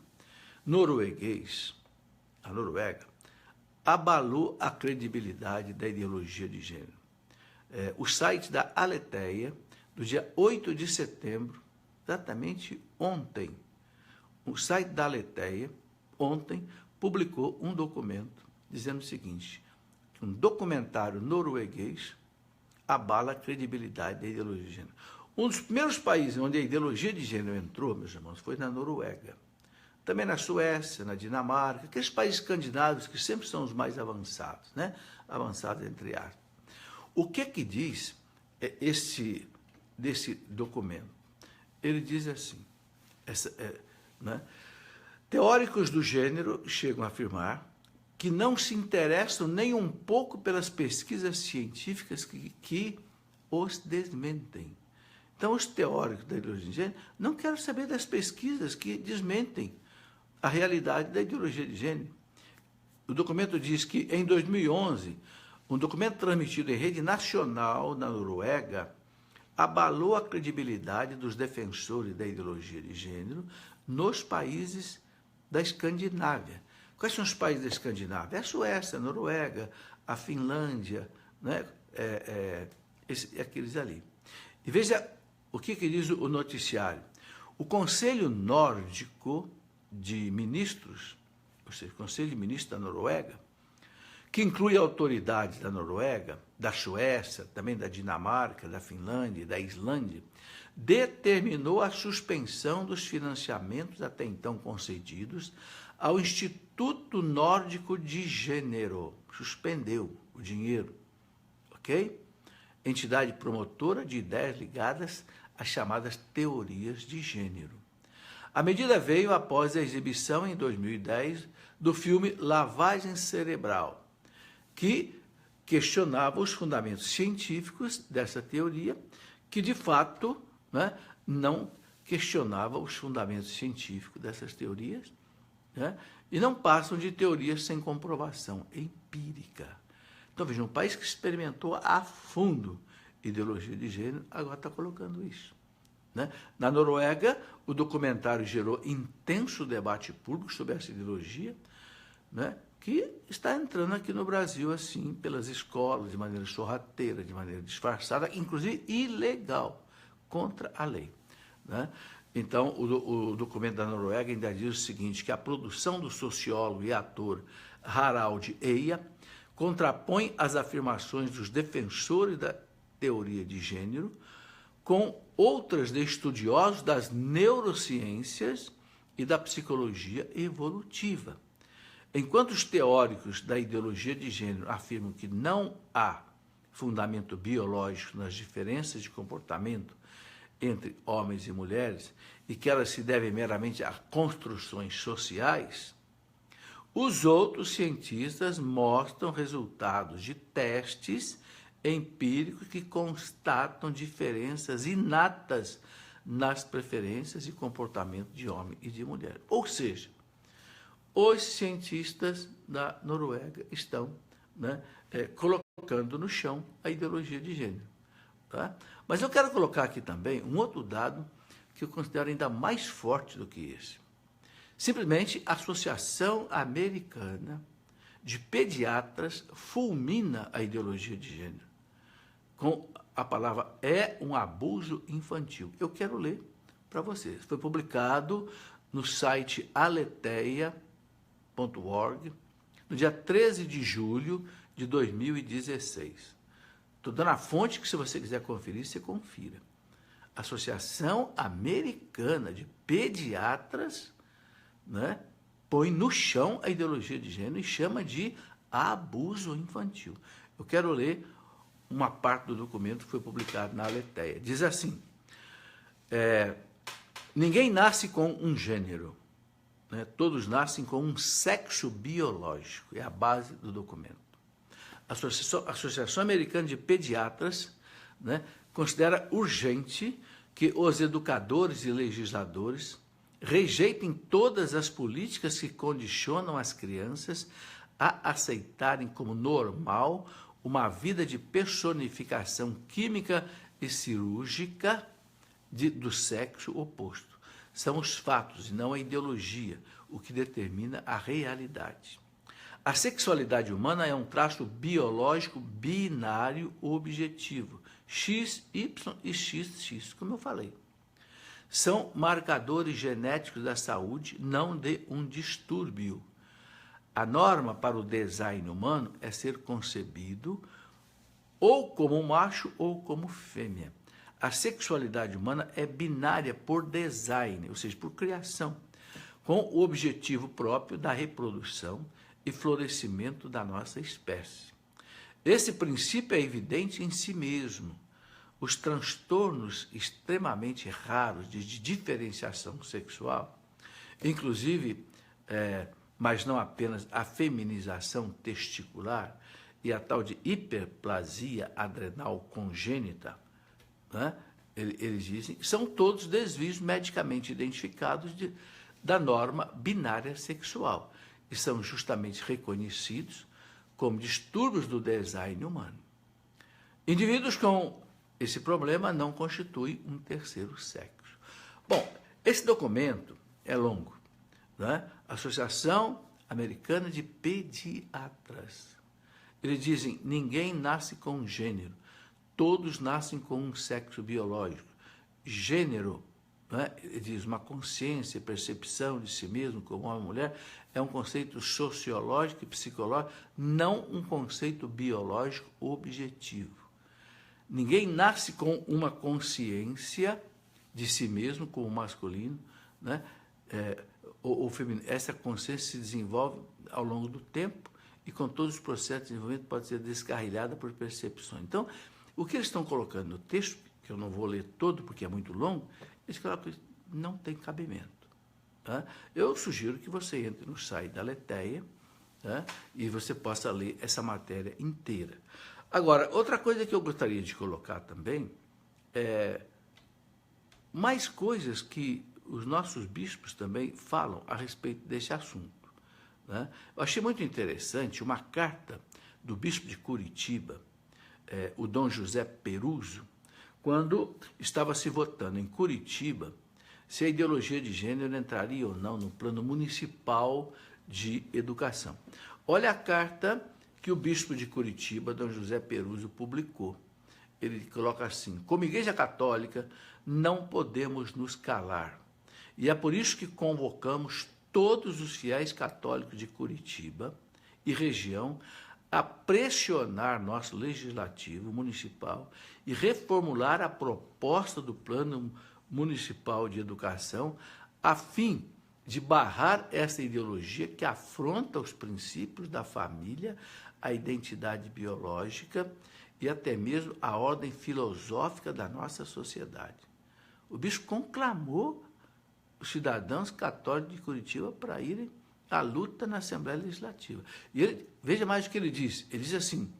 norueguês, a Noruega, abalou a credibilidade da ideologia de gênero. O site da Aletheia, do dia 8 de setembro, exatamente ontem, o site da Aletheia, ontem, publicou um documento dizendo o seguinte, que um documentário norueguês abala a credibilidade da ideologia de gênero. Um dos primeiros países onde a ideologia de gênero entrou, meus irmãos, foi na Noruega. Também na Suécia, na Dinamarca, aqueles países escandinavos que sempre são os mais avançados, né? Avançados entre aspas. O que diz desse documento? Ele diz assim, né? Teóricos do gênero chegam a afirmar que não se interessam nem um pouco pelas pesquisas científicas que os desmentem. Então, os teóricos da ideologia de gênero não querem saber das pesquisas que desmentem a realidade da ideologia de gênero. O documento diz que, em 2011, um documento transmitido em rede nacional na Noruega abalou a credibilidade dos defensores da ideologia de gênero nos países da Escandinávia. Quais são os países da Escandinávia? A Suécia, a Noruega, a Finlândia, né? Aqueles ali. E veja o que diz o noticiário. O Conselho Nórdico de Ministros, ou seja, o Conselho de Ministros da Noruega, que inclui autoridades da Noruega, da Suécia, também da Dinamarca, da Finlândia e da Islândia, determinou a suspensão dos financiamentos até então concedidos ao Instituto Nórdico de Gênero. Suspendeu o dinheiro, ok? Entidade promotora de ideias ligadas às chamadas teorias de gênero. A medida veio após a exibição, em 2010, do filme Lavagem Cerebral, que questionava os fundamentos científicos dessa teoria, que, de fato, né, não questionava os fundamentos científicos dessas teorias, né, e não passam de teorias sem comprovação empírica. Então, veja, um país que experimentou a fundo ideologia de gênero, agora está colocando isso. Né? Na Noruega, o documentário gerou intenso debate público sobre essa ideologia, né, que está entrando aqui no Brasil, assim, pelas escolas, de maneira sorrateira, de maneira disfarçada, inclusive ilegal, contra a lei. Né? Então, o documento da Noruega ainda diz o seguinte, que a produção do sociólogo e ator Harald Eia contrapõe as afirmações dos defensores da teoria de gênero com outras de estudiosos das neurociências e da psicologia evolutiva. Enquanto os teóricos da ideologia de gênero afirmam que não há fundamento biológico nas diferenças de comportamento entre homens e mulheres e que elas se devem meramente a construções sociais, os outros cientistas mostram resultados de testes empíricos que constatam diferenças inatas nas preferências e comportamento de homem e de mulher. Ou seja, os cientistas da Noruega estão, né, colocando no chão a ideologia de gênero. Tá? Mas eu quero colocar aqui também um outro dado que eu considero ainda mais forte do que esse. Simplesmente a Associação Americana de Pediatras fulmina a ideologia de gênero com a palavra é um abuso infantil. Eu quero ler para vocês. Foi publicado no site aletheia.org no dia 13 de julho de 2016. Estou dando a fonte que, se você quiser conferir, você confira. Associação Americana de Pediatras, né, põe no chão a ideologia de gênero e chama de abuso infantil. Eu quero ler uma parte do documento que foi publicado na Aletheia. Diz assim, ninguém nasce com um gênero, né, todos nascem com um sexo biológico, é a base do documento. A Associação Americana de Pediatras, né, considera urgente que os educadores e legisladores rejeitem todas as políticas que condicionam as crianças a aceitarem como normal uma vida de personificação química e cirúrgica do sexo oposto. São os fatos e não a ideologia o que determina a realidade. A sexualidade humana é um traço biológico binário objetivo, X, Y e XX, como eu falei. São marcadores genéticos da saúde, não de um distúrbio. A norma para o design humano é ser concebido ou como macho ou como fêmea. A sexualidade humana é binária por design, ou seja, por criação, com o objetivo próprio da reprodução e florescimento da nossa espécie. Esse princípio é evidente em si mesmo. Os transtornos extremamente raros de diferenciação sexual, inclusive, mas não apenas a feminização testicular e a tal de hiperplasia adrenal congênita, né, eles dizem, são todos desvios medicamente identificados da norma binária sexual e são justamente reconhecidos como distúrbios do design humano. Indivíduos com esse problema não constituem um terceiro sexo. Bom, esse documento é longo, né? Associação Americana de Pediatras. Eles dizem, ninguém nasce com um gênero, todos nascem com um sexo biológico. Gênero, né, diz, uma consciência e percepção de si mesmo como homem e mulher, é um conceito sociológico e psicológico, não um conceito biológico objetivo. Ninguém nasce com uma consciência de si mesmo como masculino, né, ou feminino. Essa consciência se desenvolve ao longo do tempo e com todos os processos de desenvolvimento pode ser descarrilhada por percepções. Então, o que eles estão colocando no texto, que eu não vou ler todo porque é muito longo, eles colocam que não tem cabimento. Tá? Eu sugiro que você entre no site da Aletheia, tá, e você possa ler essa matéria inteira. Agora, outra coisa que eu gostaria de colocar também é mais coisas que os nossos bispos também falam a respeito desse assunto. Né? Eu achei muito interessante uma carta do bispo de Curitiba, o Dom José Peruso, quando estava se votando em Curitiba se a ideologia de gênero entraria ou não no plano municipal de educação. Olha a carta que o bispo de Curitiba, Dom José Peruso, publicou. ele coloca assim: como Igreja Católica, não podemos nos calar. E é por isso que convocamos todos os fiéis católicos de Curitiba e região a pressionar nosso legislativo municipal e reformular a proposta do Plano Municipal de Educação, a fim de barrar essa ideologia que afronta os princípios da família, a identidade biológica e até mesmo a ordem filosófica da nossa sociedade. O bispo conclamou os cidadãos católicos de Curitiba para irem à luta na Assembleia Legislativa. E ele, veja mais o que ele diz. Ele diz assim: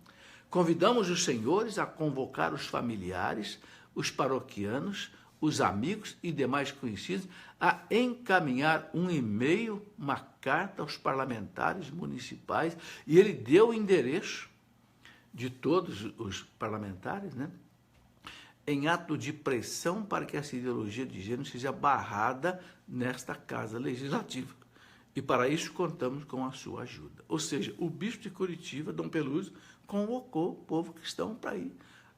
convidamos os senhores a convocar os familiares, os paroquianos, os amigos e demais conhecidos a encaminhar um e-mail, uma carta aos parlamentares municipais, e ele deu o endereço de todos os parlamentares, né, em ato de pressão para que essa ideologia de gênero seja barrada nesta Casa Legislativa. E para isso contamos com a sua ajuda. Ou seja, o bispo de Curitiba, Dom Peluso, convocou o povo cristão para ir,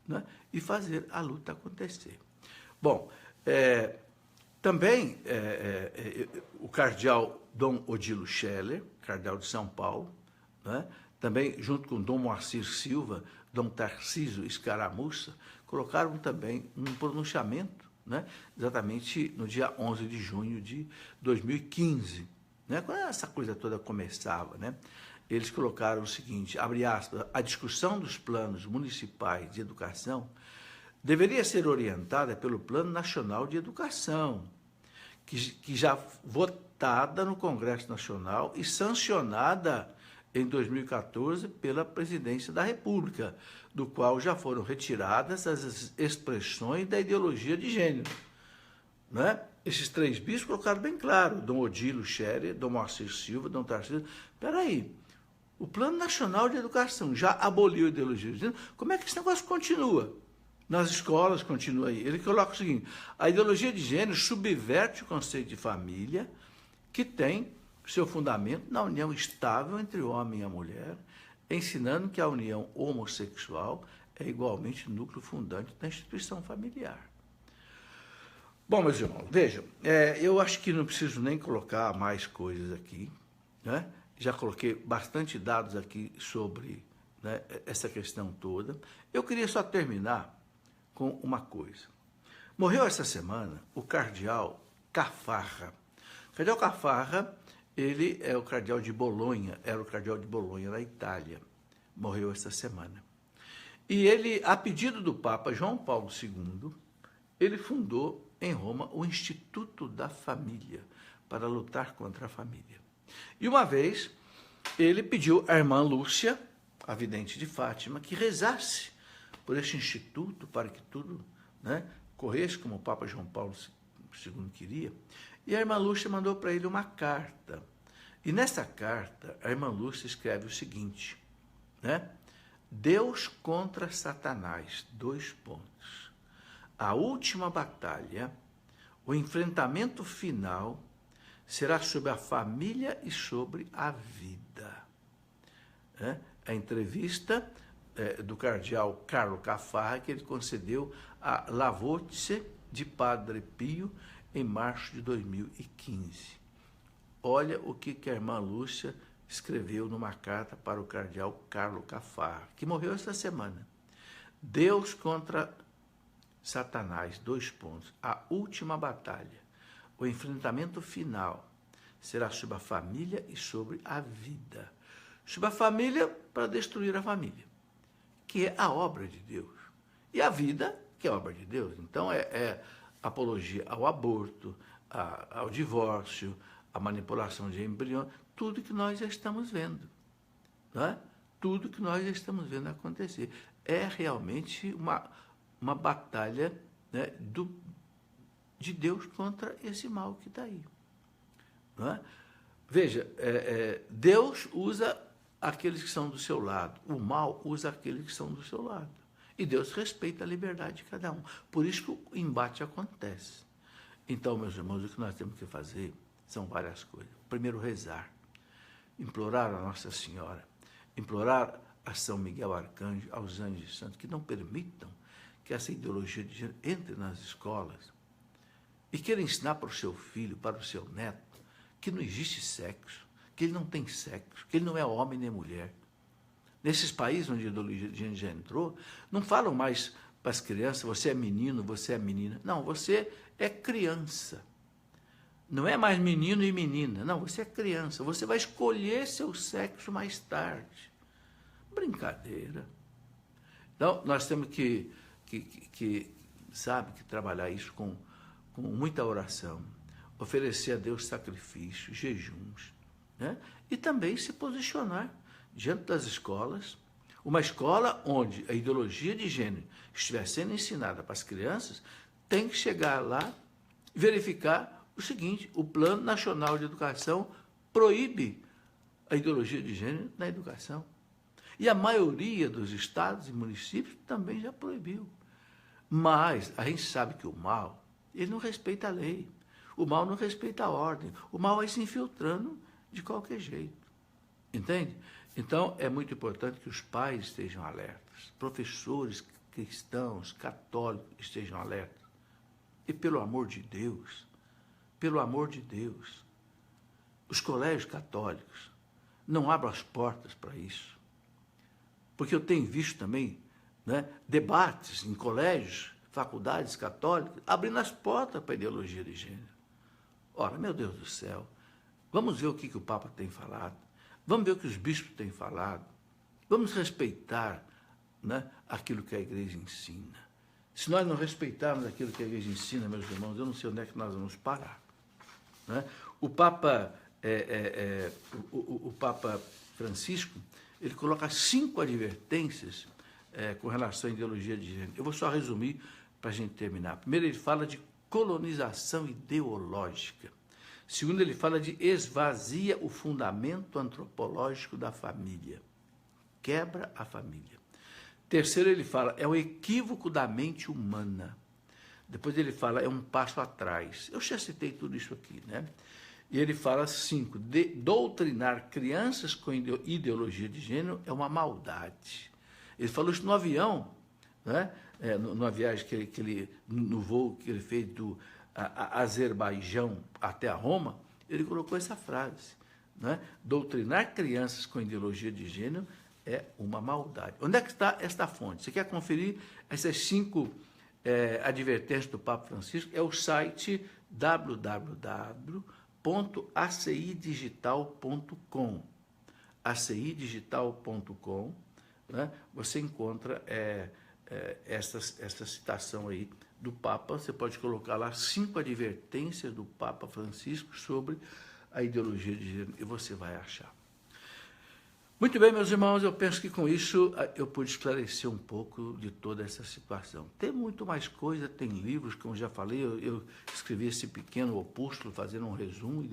né, e fazer a luta acontecer. Bom, também o cardeal Dom Odilo Scheller, cardeal de São Paulo, né, também junto com Dom Moacir Silva, Dom Tarcísio Escaramuça, colocaram também um pronunciamento, né, exatamente no dia 11 de junho de 2015, né, quando essa coisa toda começava, né, eles colocaram o seguinte, abre aspas: a discussão dos planos municipais de educação deveria ser orientada pelo Plano Nacional de Educação, que já votada no Congresso Nacional e sancionada em 2014 pela Presidência da República, do qual já foram retiradas as expressões da ideologia de gênero. Né? Esses três bispos colocaram bem claro, Dom Odilo Scherer, Dom Moacir Silva, Dom Tarcísio. Espera aí, o Plano Nacional de Educação já aboliu a ideologia de gênero, como é que esse negócio continua? Nas escolas continua aí. Ele coloca o seguinte: a ideologia de gênero subverte o conceito de família, que tem seu fundamento na união estável entre o homem e a mulher, ensinando que a união homossexual é igualmente núcleo fundante da instituição familiar. Bom, meus irmãos, vejam, eu acho que não preciso nem colocar mais coisas aqui, né? Já coloquei bastante dados aqui sobre, né, essa questão toda. Eu queria só terminar com uma coisa. Morreu essa semana o cardeal Caffarra. O cardeal Caffarra, ele é o cardeal de Bolonha, era o cardeal de Bolonha, na Itália. Morreu essa semana. E ele, a pedido do Papa João Paulo II, ele fundou em Roma o Instituto da Família, para lutar contra a família. E uma vez, ele pediu à irmã Lúcia, a vidente de Fátima, que rezasse por esse instituto, para que tudo, né, corresse como o Papa João Paulo II queria. E a irmã Lúcia mandou para ele uma carta. E nessa carta, a irmã Lúcia escreve o seguinte, né? Deus contra Satanás, : a última batalha, o enfrentamento final, será sobre a família e sobre a vida. A entrevista do cardeal Carlo Caffarra, que ele concedeu a Lavozze de Padre Pio em março de 2015. Olha o que a irmã Lúcia escreveu numa carta para o cardeal Carlo Caffarra, que morreu esta semana. Deus contra Satanás, : a última batalha, o enfrentamento final, será sobre a família e sobre a vida. Sobre a família, para destruir a família, que é a obra de Deus. E a vida, que é a obra de Deus. Então, é apologia ao aborto, ao divórcio, à manipulação de embrião, tudo que nós já estamos vendo. Não é? Tudo que nós já estamos vendo acontecer. É realmente uma batalha, né, de Deus contra esse mal que está aí. Não é? Veja, Deus usa aqueles que são do seu lado, o mal usa aqueles que são do seu lado. E Deus respeita a liberdade de cada um. Por isso que o embate acontece. Então, meus irmãos, o que nós temos que fazer são várias coisas. Primeiro, rezar, implorar a Nossa Senhora, implorar a São Miguel Arcanjo, aos anjos santos, que não permitam que essa ideologia de gênero entre nas escolas e queira ensinar para o seu filho, para o seu neto, que não existe sexo, que ele não tem sexo, que ele não é homem nem mulher. Nesses países onde a ideologia de gênero já entrou, não falam mais para as crianças, você é menino, você é menina. Não, você é criança. Não é mais menino e menina. Não, você é criança. Você vai escolher seu sexo mais tarde. Brincadeira. Então, nós temos que trabalhar isso com muita oração, oferecer a Deus sacrifícios, jejuns, né? E também se posicionar diante das escolas. Uma escola onde a ideologia de gênero estiver sendo ensinada para as crianças, tem que chegar lá e verificar o seguinte: o Plano Nacional de Educação proíbe a ideologia de gênero na educação. E a maioria dos estados e municípios também já proibiu. Mas a gente sabe que o mal, ele não respeita a lei. O mal não respeita a ordem. O mal vai se infiltrando de qualquer jeito. Entende? Então, é muito importante que os pais estejam alertas, professores cristãos, católicos estejam alertas. E pelo amor de Deus, os colégios católicos não abram as portas para isso. Porque eu tenho visto também, né, debates em colégios, faculdades católicas, abrindo as portas para a ideologia de gênero. Ora, meu Deus do céu, vamos ver o que o Papa tem falado, vamos ver o que os bispos têm falado, vamos respeitar, né, aquilo que a igreja ensina. Se nós não respeitarmos aquilo que a igreja ensina, meus irmãos, eu não sei onde é que nós vamos parar. Né? O Papa Francisco, ele coloca 5 advertências com relação à ideologia de gênero. Eu vou só resumir para a gente terminar. Primeiro, ele fala de colonização ideológica. Segundo, ele fala de esvazia o fundamento antropológico da família. Quebra a família. Terceiro, ele fala, é um equívoco da mente humana. Depois ele fala, é um passo atrás. Eu já citei tudo isso aqui, né? E ele fala 5, doutrinar crianças com ideologia de gênero é uma maldade. Ele falou isso no avião, né? Numa viagem no voo que ele fez do Azerbaijão até a Roma, ele colocou essa frase, né? Doutrinar crianças com ideologia de gênero é uma maldade. Onde é que está esta fonte? Você quer conferir essas 5 advertências do Papa Francisco? É o site www.acidigital.com. acidigital.com, né? Você encontra essa citação aí do Papa. Você pode colocar lá 5 advertências do Papa Francisco sobre a ideologia de gênero e você vai achar. Muito bem, meus irmãos, eu penso que com isso eu pude esclarecer um pouco de toda essa situação. Tem muito mais coisa, tem livros, como já falei, eu escrevi esse pequeno opúsculo fazendo um resumo.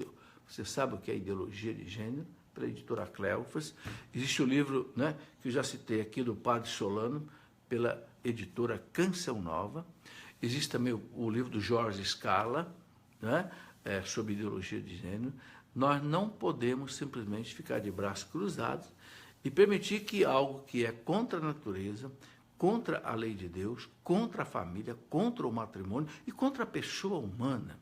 Você sabe o que é ideologia de gênero, pela editora Cleofas. Existe o livro, né, que eu já citei aqui, do Padre Solano, pela editora Canção Nova. Existe também o livro do Jorge Scala, né, sobre ideologia de gênero. Nós não podemos simplesmente ficar de braços cruzados e permitir que algo que é contra a natureza, contra a lei de Deus, contra a família, contra o matrimônio e contra a pessoa humana,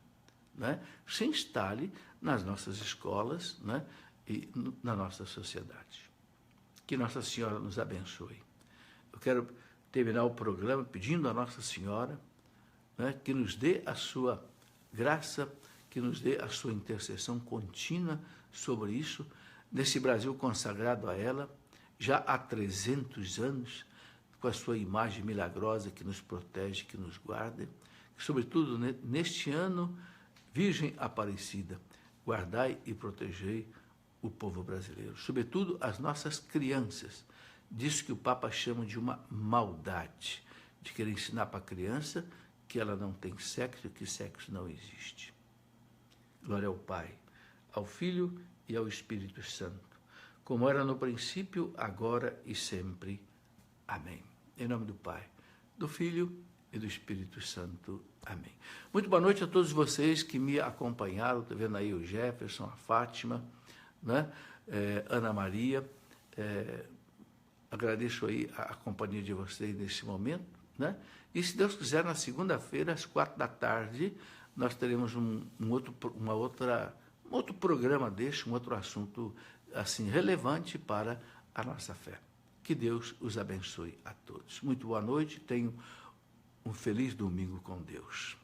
né, se instale nas nossas escolas, né, e na nossa sociedade. Que Nossa Senhora nos abençoe. Eu quero terminar o programa pedindo a Nossa Senhora, né, que nos dê a sua graça, que nos dê a sua intercessão contínua sobre isso, nesse Brasil consagrado a ela, já há 300 anos, com a sua imagem milagrosa que nos protege, que nos guarda, que, sobretudo, neste ano, Virgem Aparecida, guardai e protegei o povo brasileiro, sobretudo as nossas crianças. Disso que o Papa chama de uma maldade, de querer ensinar para a criança que ela não tem sexo, que sexo não existe. Glória ao Pai, ao Filho e ao Espírito Santo, como era no princípio, agora e sempre. Amém. Em nome do Pai, do Filho e do Espírito Santo. Amém. Muito boa noite a todos vocês que me acompanharam. Estou vendo aí o Jefferson, a Fátima, né? Ana Maria. Agradeço aí a companhia de vocês nesse momento, né? E, se Deus quiser, na segunda-feira, às 16h, nós teremos um outro programa um outro assunto assim relevante para a nossa fé. Que Deus os abençoe a todos. Muito boa noite, tenham um feliz domingo com Deus.